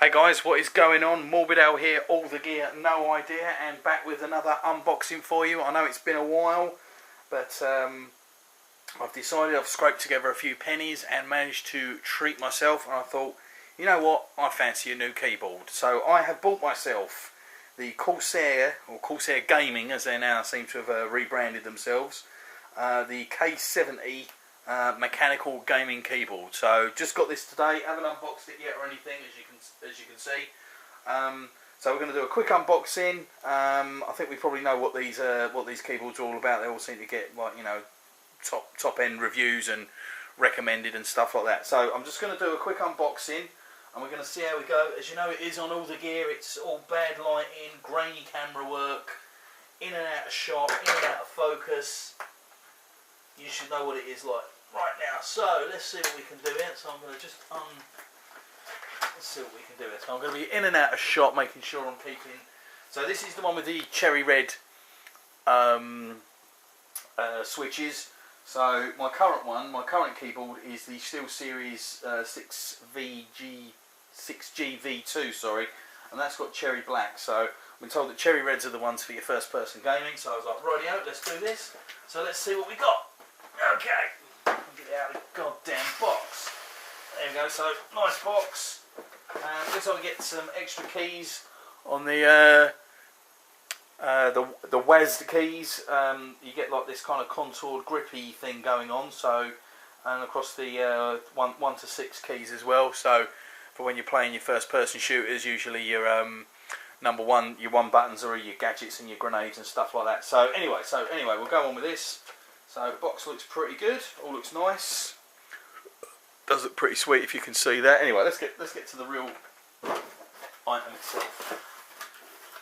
Hey guys, what is going on? Morbid Al here, all the gear, no idea, and back with another unboxing for you. I know it's been a while, but I've decided I've scraped together a few pennies and managed to treat myself, and I thought, you know what, I fancy a new keyboard. So I have bought myself the Corsair, or Corsair Gaming as they now seem to have rebranded themselves, the K-70 mechanical gaming keyboard. So just got this today, haven't unboxed it yet or anything, as you can see. So we're going to do a quick unboxing. I think we probably know what these keyboards are all about. They all seem to get, like, you know, top end reviews and recommended and stuff like that. So I'm just going to do a quick unboxing and we're going to see how we go. As you know, it is on all the gear. It's all bad lighting, grainy camera work, in and out of shot, in and out of focus. You should know what it is like right now. So let's see what we can do here. So I'm going to just let's see what we can do here. So I'm going to be in and out of shot, making sure I'm keeping. So this is the one with the cherry red switches. So my current keyboard is the SteelSeries 6GV2, sorry, and that's got cherry black. So I've been told that cherry reds are the ones for your first person gaming. So I was like, rightio, let's do this. So let's see what we got. Okay, I'll get it out of the goddamn box. There we go. So nice box. Looks like we get some extra keys on the WASD keys. You get like this kind of contoured grippy thing going on. So, and across the 1 to 6 keys as well. So for when you're playing your first person shooters, usually your your one buttons are your gadgets and your grenades and stuff like that. So anyway, we'll go on with this. So the box looks pretty good. All looks nice. Does look pretty sweet if you can see that. Anyway, let's get to the real item itself.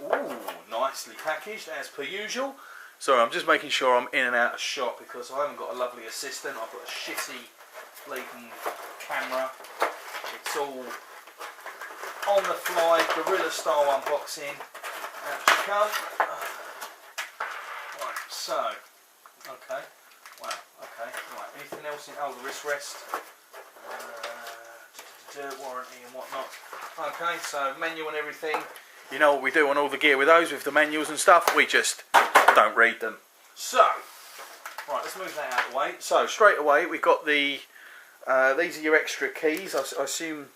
Ooh, nicely packaged as per usual. Sorry, I'm just making sure I'm in and out of shot because I haven't got a lovely assistant. I've got a shitty bleeding camera. It's all on the fly, guerrilla style unboxing. Out you come. Right, so, okay. Wow, okay. Right, anything else in? Oh, the wrist rest. Warranty and whatnot. Okay, so menu and everything. You know what we do on all the gear with those, with the manuals and stuff, we just don't read them. So, right, let's move that out of the way. So, straight away, we've got the, these are your extra keys, I assume,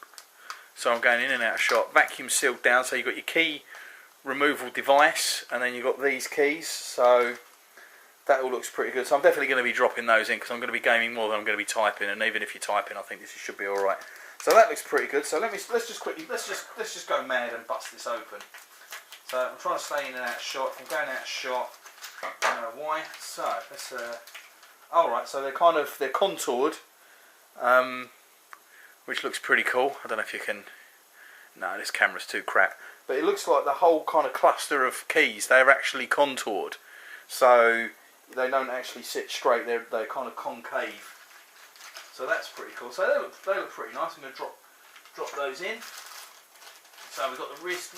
so I'm going in and out of shot, vacuum sealed down, so you've got your key removal device, and then you've got these keys, so that all looks pretty good. So I'm definitely going to be dropping those in, because I'm going to be gaming more than I'm going to be typing, and even if you're typing, I think this should be alright. So that looks pretty good. So let's just go mad and bust this open. So I'm trying to stay in and out of shot. If I'm going out of shot, I don't know why. So let's alright, so they're contoured, which looks pretty cool. I don't know if you can, no, this camera's too crap. But it looks like the whole kind of cluster of keys, they're actually contoured. So they don't actually sit straight, they're kind of concave. So that's pretty cool. So they look pretty nice. I'm going to drop those in. So we've got the wrist.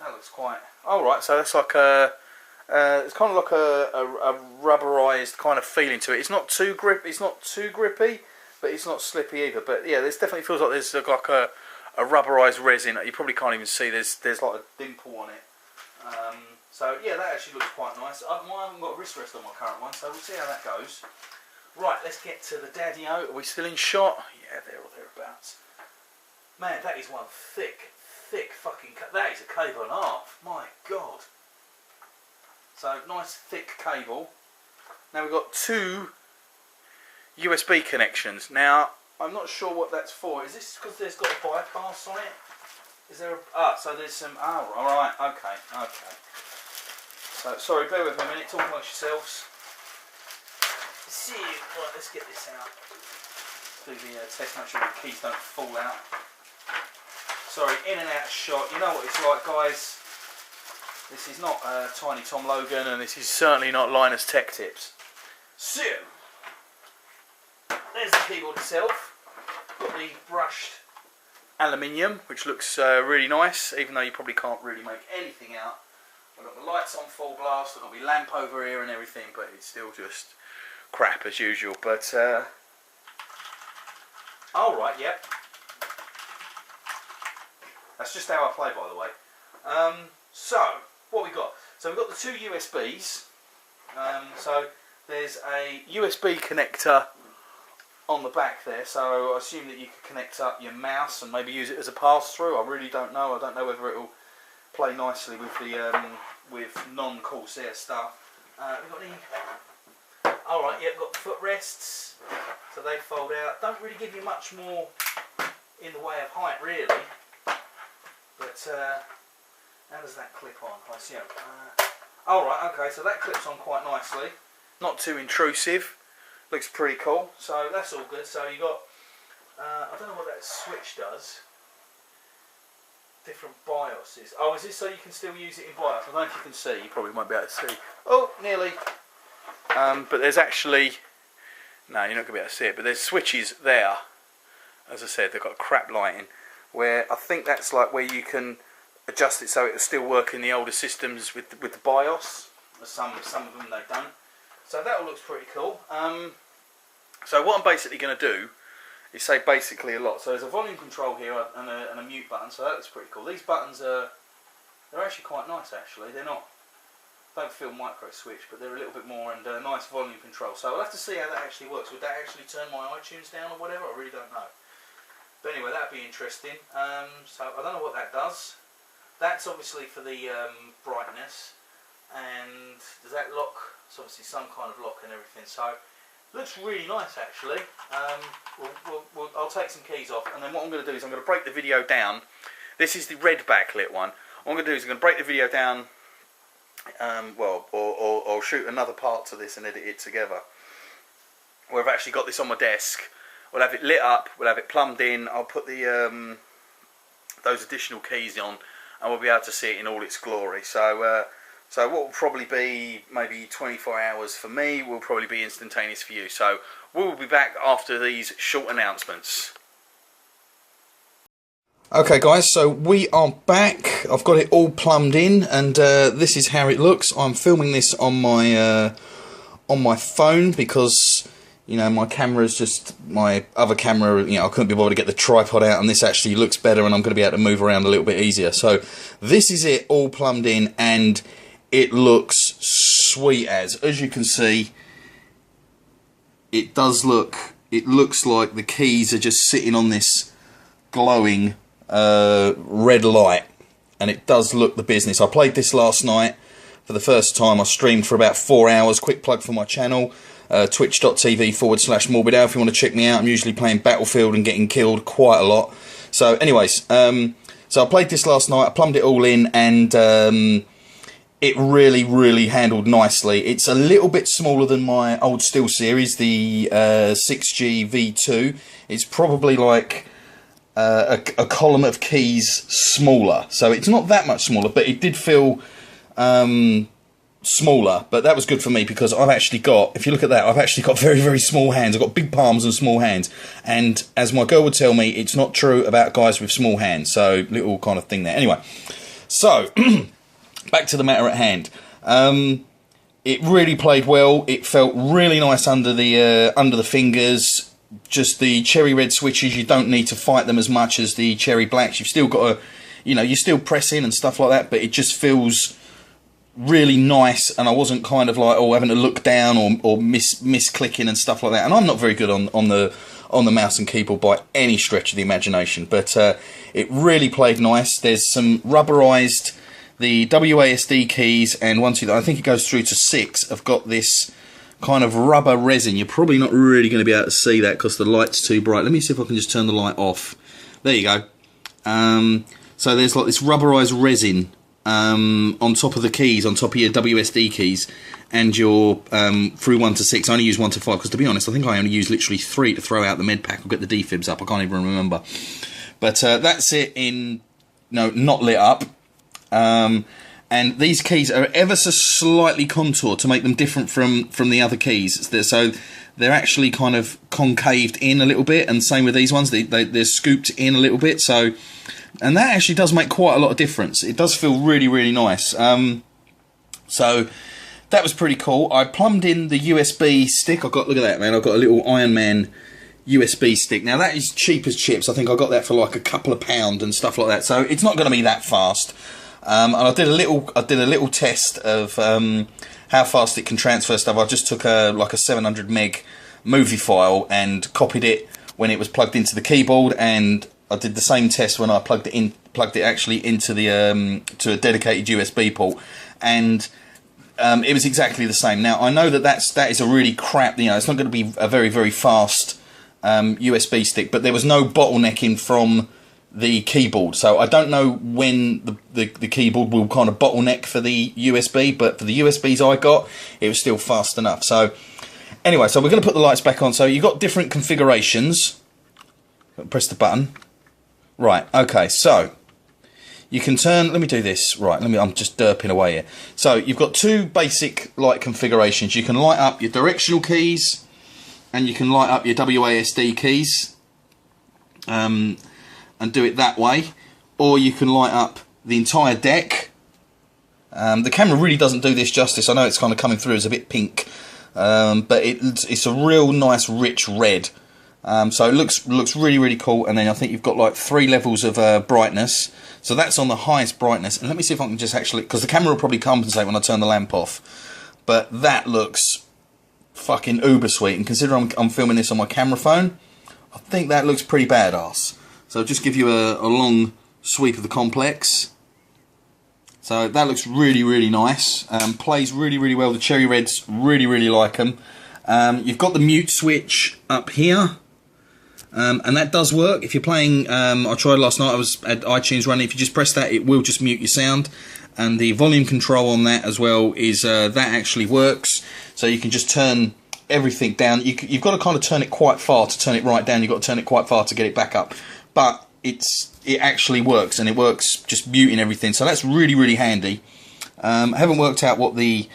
That looks quite alright. So that's like it's kind of like a rubberized kind of feeling to it. It's not too grippy, but it's not slippy either. But yeah, this definitely feels like there's like a rubberized resin. You probably can't even see. There's like a dimple on it. So yeah, that actually looks quite nice. I haven't got a wrist rest on my current one, so we'll see how that goes. Right, let's get to the daddy-o. Are we still in shot? Yeah, there or thereabouts. Man, that is one thick fucking... That is a cable and a half. My God. So, nice thick cable. Now we've got 2 USB connections. Now, I'm not sure what that's for. Is this because there's got a bypass on it? Is there a... so there's some... Oh, alright, okay. So, sorry, bear with me a minute. Talk amongst yourselves. Right, let's get this out. Do the test, make sure the keys don't fall out. Sorry, in and out of shot. You know what it's like, guys. This is not Tiny Tom Logan, and this is certainly not Linus Tech Tips. So, there's the keyboard itself. Got the brushed aluminium, which looks really nice, even though you probably can't really make anything out. I've got the lights on full blast. I've got my lamp over here and everything, but it's still just crap as usual. But alright, yep. That's just how I play, by the way. So, what we got? So we've got the two USBs. So there's a USB connector on the back there, so I assume that you could connect up your mouse and maybe use it as a pass-through. I really don't know. I don't know whether it will play nicely with the with non-Corsair stuff. We've got any... Alright, yeah, we've got the footrests, so they fold out. Don't really give you much more in the way of height, really. But how does that clip on? I see. Alright, okay, so that clips on quite nicely. Not too intrusive. Looks pretty cool. So that's all good. So you got, I don't know what that switch does. Different BIOSes. Oh, is this so you can still use it in BIOS? I don't know if you can see. You probably won't be able to see. Oh, nearly. But there's actually, no, you're not going to be able to see it. But there's switches there. As I said, they've got crap lighting. Where I think that's like where you can adjust it so it will still work in the older systems with the BIOS. Some of them they don't. So that all looks pretty cool. So what I'm basically going to do is say basically a lot. So there's a volume control here and a mute button. So that looks pretty cool. These buttons they're actually quite nice. Actually, they're not. Don't feel micro switch, but they're a little bit more and nice volume control. So I'll have to see how that actually works. Would that actually turn my iTunes down or whatever? I really don't know. But anyway, that'd be interesting. So I don't know what that does. That's obviously for the brightness. And does that lock? It's obviously some kind of lock and everything. So looks really nice actually. I'll take some keys off, and then what I'm going to do is I'm going to break the video down. This is the red backlit one. What I'm going to do is I'm going to break the video down. Or shoot another part to this and edit it together. Where I've actually got this on my desk. We'll have it lit up. We'll have it plumbed in. I'll put the those additional keys on, and we'll be able to see it in all its glory. So. So what will probably be maybe 24 hours for me will probably be instantaneous for you. So we'll be back after these short announcements. Okay guys, so we are back. I've got it all plumbed in, and this is how it looks. I'm filming this on my phone because, you know, my camera's just, my other camera, you know, I couldn't be bothered to get the tripod out, and this actually looks better, and I'm going to be able to move around a little bit easier. So this is it all plumbed in, and it looks sweet as you can see. It does look, it looks like the keys are just sitting on this glowing red light, and it does look the business. I played this last night for the first time. I streamed for about 4 hours. Quick plug for my channel, twitch.tv/MorbidAl if you want to check me out. I'm usually playing Battlefield and getting killed quite a lot. So anyways, so I played this last night. I plumbed it all in, and it really handled nicely. It's a little bit smaller than my old SteelSeries, the 6G V2. It's probably like a column of keys smaller, so it's not that much smaller, but it did feel smaller. But that was good for me because I've actually got, if you look at that, I've actually got very small hands. I've got big palms and small hands, and as my girl would tell me, it's not true about guys with small hands. So little kind of thing there. Anyway, so back to the matter at hand. It really played well. It felt really nice under the fingers. Just the cherry red switches, you don't need to fight them as much as the cherry blacks. You've still got to, you know, you still press in and stuff like that, but it just feels really nice. And I wasn't kind of like, oh, having to look down or misclicking and stuff like that. And I'm not very good on the mouse and keyboard by any stretch of the imagination, but it really played nice. There's some rubberized. The WASD keys and I think it goes through to 6 have got this kind of rubber resin. You're probably not really going to be able to see that because the light's too bright. Let me see if I can just turn the light off. There you go. So there's like this rubberized resin on top of the keys, on top of your WSD keys, and your through 1 to 6. I only use 1 to 5 because, to be honest, I think I only use literally 3 to throw out the med pack. I'll get the defibs up. I can't even remember. But that's it in, no, not lit up. And these keys are ever so slightly contoured to make them different from the other keys. So they're actually kind of concaved in a little bit, and same with these ones. They're scooped in a little bit. So, and that actually does make quite a lot of difference. It does feel really nice. So that was pretty cool. I plumbed in the USB stick. Look at that, man. I've got a little Iron Man USB stick. Now that is cheap as chips. I think I got that for like a couple of £1 and stuff like that. So it's not going to be that fast. And I did a little test of how fast it can transfer stuff. I just took like a 700 meg movie file and copied it when it was plugged into the keyboard, and I did the same test when I plugged it actually into the to a dedicated USB port, and it was exactly the same. Now I know that is a really crap, you know, it's not going to be a very, very fast USB stick, but there was no bottlenecking from the keyboard, so I don't know when the keyboard will kind of bottleneck for the USB, but for the USBs I got, it was still fast enough. So anyway, so we're going to put the lights back on. So you've got different configurations. Press the button. Right, okay, so you can turn, let me do this, right, I'm just derping away here. So you've got two basic light configurations. You can light up your directional keys, and you can light up your WASD keys, and do it that way, or you can light up the entire deck. The camera really doesn't do this justice. I know it's kind of coming through as a bit pink, but it's a real nice rich red. So it looks really, really cool. And then I think you've got like 3 levels of brightness. So that's on the highest brightness. And let me see if I can just actually, because the camera will probably compensate when I turn the lamp off. But that looks fucking uber sweet. And considering I'm filming this on my camera phone, I think that looks pretty badass. So I'll just give you a long sweep of the complex. So that looks really, really nice. Plays really, really well. The cherry reds, really, really like them. You've got the mute switch up here. And that does work. If you're playing, I tried last night, I was at iTunes running. If you just press that, it will just mute your sound. And the volume control on that as well is, that actually works. So you can just turn everything down. You've got to kind of turn it quite far to turn it right down. You've got to turn it quite far to get it back up. But it actually works, and it works just muting everything. So that's really, really handy. I haven't worked out what I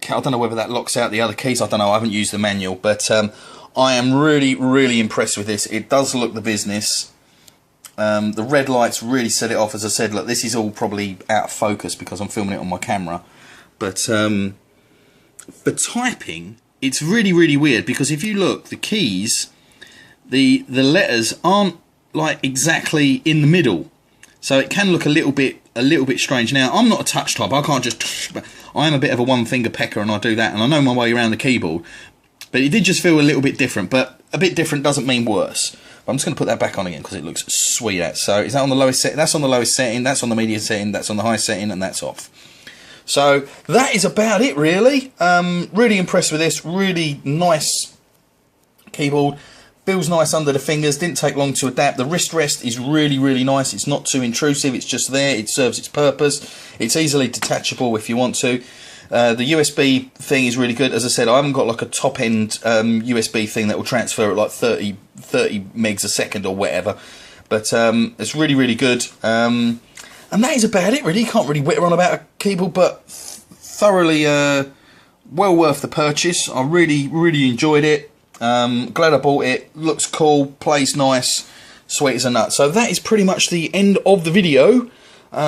don't know whether that locks out the other keys. I don't know. I haven't used the manual, but I am really, really impressed with this. It does look the business. The red lights really set it off. As I said, look, this is all probably out of focus because I'm filming it on my camera. But for typing, it's really, really weird, because if you look, the keys, the letters aren't like exactly in the middle, so it can look a little bit strange. Now I'm not a touch type. I can't just. I am a bit of a one finger pecker, and I do that, and I know my way around the keyboard. But it did just feel a little bit different. But a bit different doesn't mean worse. But I'm just going to put that back on again because it looks sweet. So is that on the lowest setting? That's on the lowest setting. That's on the medium setting. That's on the high setting, and that's off. So that is about it, really. Really impressed with this. Really nice keyboard. Feels nice under the fingers. Didn't take long to adapt. The wrist rest is really, really nice. It's not too intrusive. It's just there. It serves its purpose. It's easily detachable if you want to. The USB thing is really good. As I said, I haven't got like a top-end USB thing that will transfer at like 30 megs a second or whatever. But it's really, really good. And that is about it, really. You can't really whitter on about a keyboard, but thoroughly well worth the purchase. I really, really enjoyed it. Glad I bought it. Looks cool, plays nice, sweet as a nut. So that is pretty much the end of the video.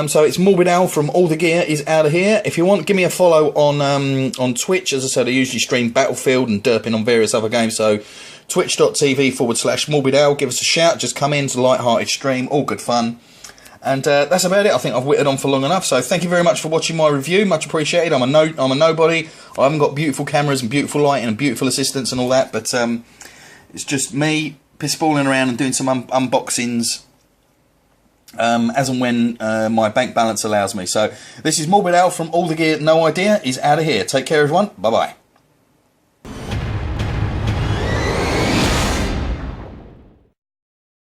So it's Morbid Al from All the Gear is out of here. If you want, give me a follow on Twitch. As I said, I usually stream Battlefield and derping on various other games. So twitch.tv/Morbid Al. Give us a shout. Just come in. It's a light-hearted stream. All good fun. And that's about it. I think I've whittled on for long enough. So thank you very much for watching my review. Much appreciated. I'm a nobody. I haven't got beautiful cameras and beautiful lighting and beautiful assistants and all that. But it's just me pissballing around and doing some unboxings as and when my bank balance allows me. So this is Morbid Al from All the Gear No Idea is out of here. Take care, everyone. Bye bye.